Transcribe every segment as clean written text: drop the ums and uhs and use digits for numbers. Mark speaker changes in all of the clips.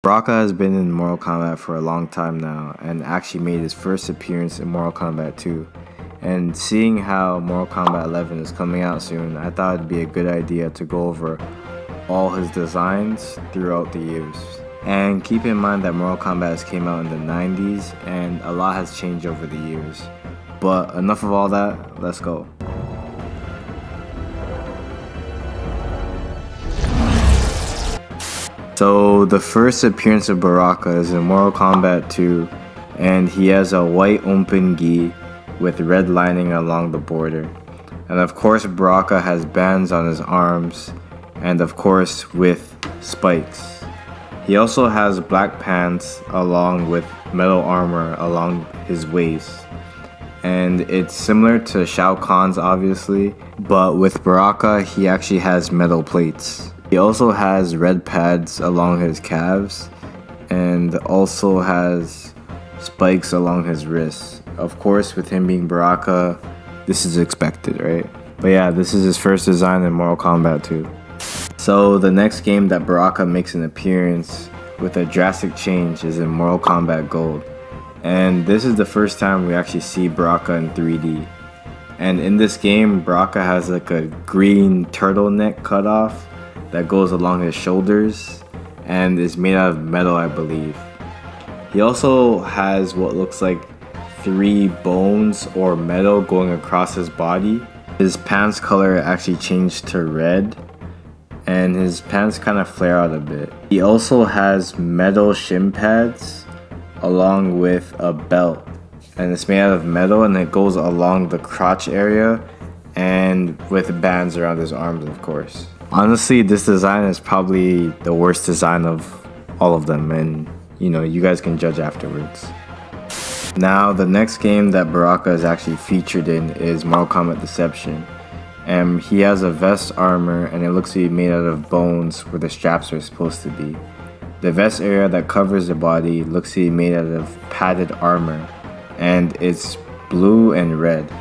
Speaker 1: Baraka has been in Mortal Kombat for a long time now and actually made his first appearance in Mortal Kombat 2. And seeing how Mortal Kombat 11 is coming out soon, I thought it'd be a good idea to go over all his designs throughout the years. And keep in mind that Mortal Kombat has came out in the 90s and a lot has changed over the years. But enough of all that, let's go. So the first appearance of Baraka is in Mortal Kombat 2, and he has a white open gi with red lining along the border. And of course Baraka has bands on his arms, and of course with spikes. He also has black pants along with metal armor along his waist. And it's similar to Shao Kahn's obviously, but with Baraka he actually has metal plates. He also has red pads along his calves and also has spikes along his wrists. Of course, with him being Baraka, this is expected, right? But yeah, this is his first design in Mortal Kombat 2. So the next game that Baraka makes an appearance with a drastic change is in Mortal Kombat Gold. And this is the first time we actually see Baraka in 3D. And in this game, Baraka has like a green turtleneck cutoff that goes along his shoulders and is made out of metal, I believe. He also has what looks like 3 bones or metal going across his body. His pants color actually changed to red and his pants kind of flare out a bit. He also has metal shin pads along with a belt, and it's made out of metal and it goes along the crotch area and with bands around his arms, of course. Honestly, this design is probably the worst design of all of them, and you guys can judge afterwards. Now, the next game that Baraka is actually featured in is Mortal Kombat Deception. And he has a vest armor and it looks to be made out of bones where the straps are supposed to be. The vest area that covers the body looks to be made out of padded armor and it's blue and red.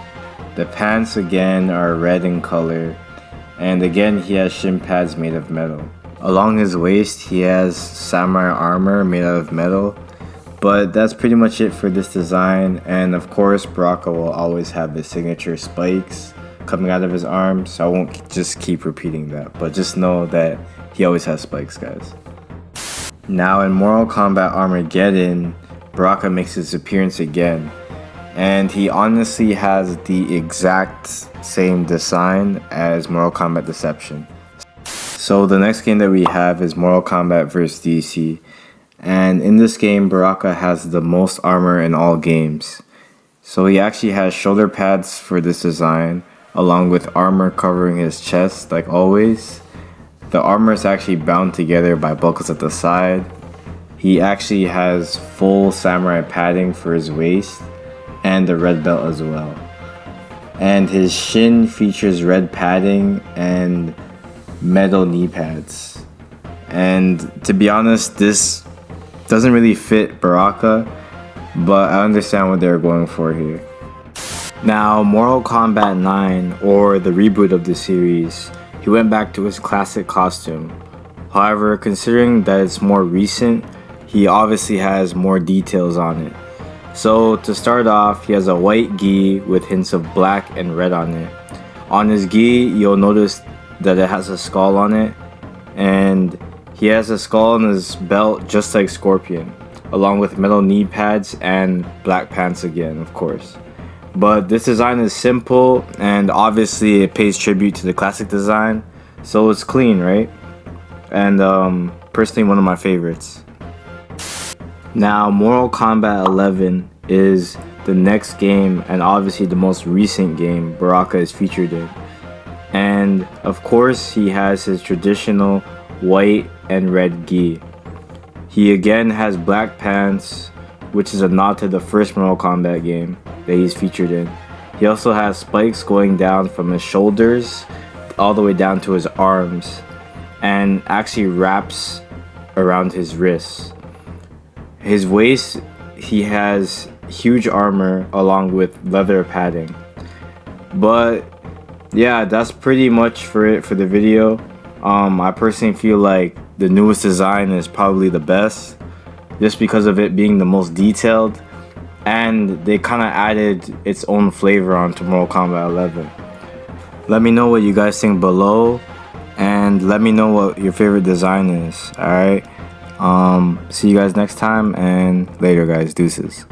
Speaker 1: The pants again are red in color. And again, he has shin pads made of metal. Along his waist, he has samurai armor made out of metal. But that's pretty much it for this design. And of course, Baraka will always have his signature spikes coming out of his arms. So I won't just keep repeating that. But just know that he always has spikes, guys. Now in Mortal Kombat Armageddon, Baraka makes his appearance again. And he honestly has the exact same design as Mortal Kombat Deception. So the next game that we have is Mortal Kombat vs DC. And in this game, Baraka has the most armor in all games. So he actually has shoulder pads for this design, along with armor covering his chest like always. The armor is actually bound together by buckles at the side. He actually has full samurai padding for his waist and the red belt as well. And his shin features red padding and metal knee pads. And to be honest, this doesn't really fit Baraka, but I understand what they're going for here. Now, Mortal Kombat 9, or the reboot of the series, he went back to his classic costume. However, considering that it's more recent, he obviously has more details on it. So to start off, he has a white gi with hints of black and red on it. On his gi, you'll notice that it has a skull on it, and he has a skull on his belt just like Scorpion, along with metal knee pads and black pants again, of course. But this design is simple and obviously it pays tribute to the classic design, so it's clean, right? And personally one of my favorites. Now, Mortal Kombat 11 is the next game and obviously the most recent game Baraka is featured in. And of course, he has his traditional white and red gi. He again has black pants, which is a nod to the first Mortal Kombat game that he's featured in. He also has spikes going down from his shoulders all the way down to his arms and actually wraps around his wrists. His waist, he has huge armor along with leather padding. But yeah, that's pretty much for it for the video. I personally feel like the newest design is probably the best. just because of it being the most detailed, and they kind of added its own flavor onto Mortal Kombat 11. Let me know what you guys think below, and let me know what your favorite design is. Alright, see you guys next time, and later guys, deuces.